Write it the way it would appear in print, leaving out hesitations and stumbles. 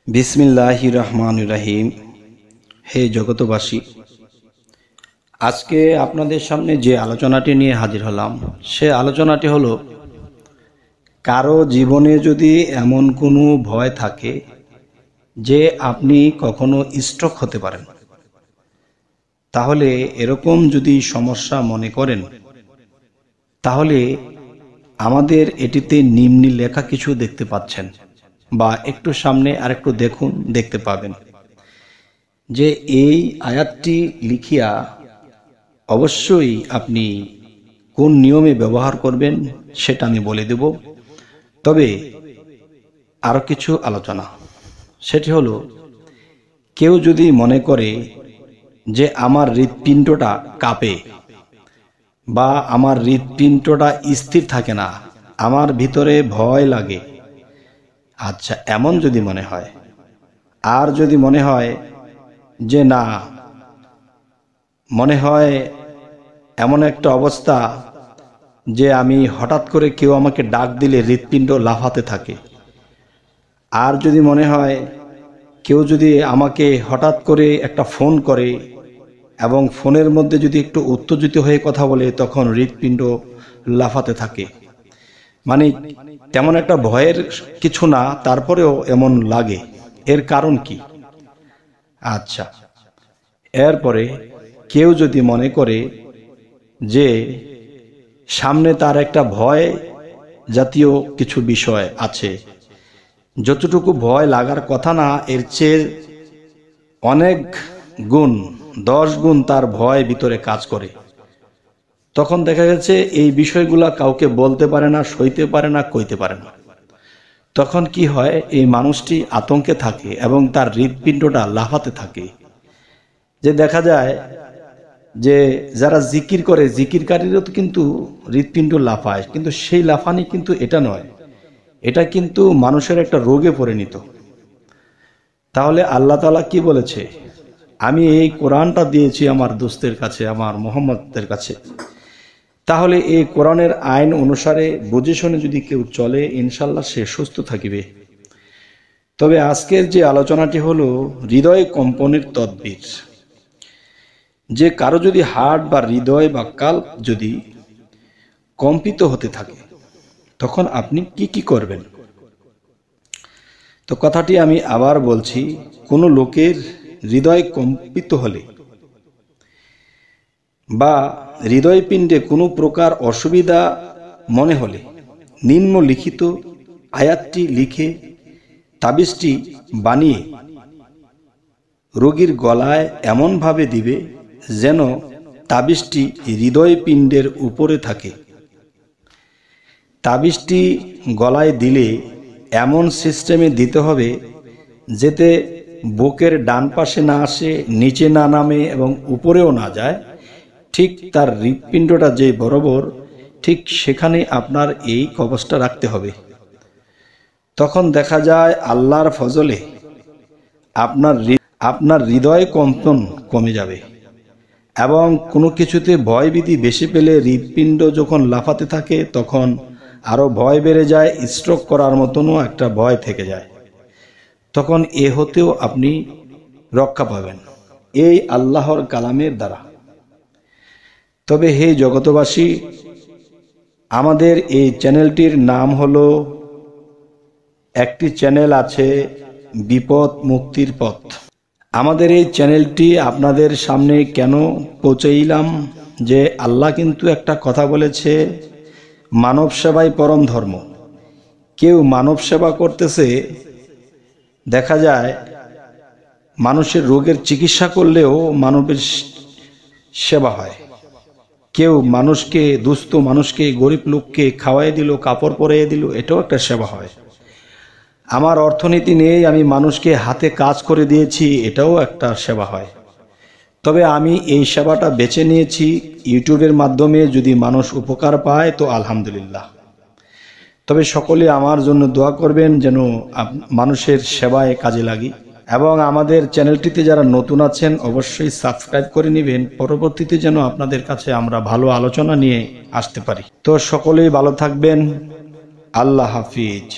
বিসমিল্লাহির রহমানির রহিম। হে জগতবাসী, আজকে আপনাদের সামনে যে আলোচনাটি নিয়ে হাজির হলাম, সে আলোচনাটি হলো, কারো জীবনে যদি এমন কোনো ভয় থাকে যে আপনি কখনো স্ট্রোক হতে পারেন, তাহলে এরকম যদি সমস্যা মনে করেন, তাহলে আমাদের এটিতে নিম্নে লেখা কিছু দেখতে পাচ্ছেন, বা একটু সামনে আর একটু দেখুন, দেখতে পাবেন যে এই আয়াতটি লিখিয়া অবশ্যই আপনি কোন নিয়মে ব্যবহার করবেন সেটা আমি বলে দেব। তবে আরো কিছু আলোচনা, সেটি হলো, কেউ যদি মনে করে যে আমার হৃৎপিণ্ডটা কাঁপে বা আমার হৃৎপিণ্ডটা স্থির থাকে না, আমার ভিতরে ভয় লাগে, আচ্ছা, এমন যদি মনে হয়, আর যদি মনে হয় যে না, মনে হয় এমন একটা অবস্থা যে আমি হঠাৎ করে কেউ আমাকে ডাক দিলে হৃৎপিণ্ড লাফাতে থাকে, আর যদি মনে হয় কেউ যদি আমাকে হঠাৎ করে একটা ফোন করে এবং ফোনের মধ্যে যদি একটু উত্তেজিত হয়ে কথা বলে, তখন হৃৎপিণ্ড লাফাতে থাকে, মানে তেমন একটা ভয়ের কিছু না, তারপরেও এমন লাগে, এর কারণ কি? আচ্ছা, এরপরে কেউ যদি মনে করে যে সামনে তার একটা ভয় জাতীয় কিছু বিষয় আছে, যতটুকু ভয় লাগার কথা না, এর চেয়ে অনেক গুণ, 10 গুণ তার ভয় ভিতরে কাজ করে, তখন দেখা গেছে এই বিষয়গুলা কাউকে বলতে পারে না, সইতে পারে না, কইতে পারে না। তখন কি হয়, এই মানুষটি আতঙ্কে থাকে এবং তার হৃৎপিণ্ডটা লাফাতে থাকে। যে দেখা যায় যে যারা জিকির করে, জিকিরকারীরও তো কিন্তু হৃৎপিণ্ড লাফায়, কিন্তু সেই লাফানি কিন্তু এটা নয়, এটা কিন্তু মানুষের একটা রোগে পরিণত। তাহলে আল্লাহ তাআলা কি বলেছে? আমি এই কোরআনটা দিয়েছি আমার দোস্তের কাছে, আমার মোহাম্মদের কাছে, তাহলে এই কোরআনের আইন অনুসারে বুঝে শুনে যদি কেউ চলে, ইনশাল্লাহ সে সুস্থ থাকিবে। তবে আজকের যে আলোচনাটি হলো হৃদয় কম্পনের তদবির। যে কারো যদি হার্ট বা হৃদয় বা কাল্প যদি কম্পিত হতে থাকে, তখন আপনি কি কি করবেন? তো কথাটি আমি আবার বলছি, কোনো লোকের হৃদয় কম্পিত হলে বা হৃদয়পিণ্ডে কোনো প্রকার অসুবিধা মনে হলে নিম্নলিখিত আয়াতটি লিখে তাবিজটি বানিয়ে রোগীর গলায় এমনভাবে দিবে যেন তাবিজটি হৃদয়পিণ্ডের উপরে থাকে। তাবিজটি গলায় দিলে এমন সিস্টেমে দিতে হবে যাতে বুকের ডান পাশে না আসে, নিচে না নামে এবং উপরেও না যায়, ঠিক তার হৃৎপিণ্ডটা যে বরাবর, ঠিক সেখানে আপনার এই কবজটা রাখতে হবে। তখন দেখা যায় আল্লাহর ফজলে আপনার হৃদয় কম্পন কমে যাবে এবং কোনো কিছুতে ভয়ভীতি বেশি পেলে হৃৎপিণ্ড যখন লাফাতে থাকে, তখন আরো ভয় বেড়ে যায়, স্ট্রোক করার মতনও একটা ভয় থেকে যায়, তখন এ হতেও আপনি রক্ষা পাবেন এই আল্লাহর কালামের দ্বারা। তবে হে জগতবাসী, আমাদের এই চ্যানেলটির নাম হলো, একটি চ্যানেল আছে বিপদ মুক্তির পথ। আমাদের এই চ্যানেলটি আপনাদের সামনে কেন পৌঁছাইলাম, যে আল্লাহ কিন্তু একটা কথা বলেছে, মানব সেবাই পরম ধর্ম। কেউ মানব সেবা করতেছে, দেখা যায় মানুষের রোগের চিকিৎসা করলেও মানবের সেবা হয়। কেউ মানুষকে, দুস্থ মানুষকে, গরিব লোককে খাওয়াই দিল, কাপড় পরিয়ে দিল, এটাও একটা সেবা হয়। আমার অর্থনীতি নেই, আমি মানুষকে হাতে কাজ করে দিয়েছি, এটাও একটা সেবা হয়। তবে আমি এই সেবাটা বেছে নিয়েছি, ইউটিউবের মাধ্যমে যদি মানুষ উপকার পায় তো আলহামদুলিল্লাহ। তবে সকলে আমার জন্য দোয়া করবেন যেন মানুষের সেবায় কাজে লাগি, এবং আমাদের চ্যানেলটিতে যারা নতুন আছেন অবশ্যই সাবস্ক্রাইব করে নেবেন, পরবর্তীতে যেন আপনাদের কাছে আমরা ভালো আলোচনা নিয়ে আসতে পারি। তো সকলেই ভালো থাকবেন, আল্লাহ হাফিজ।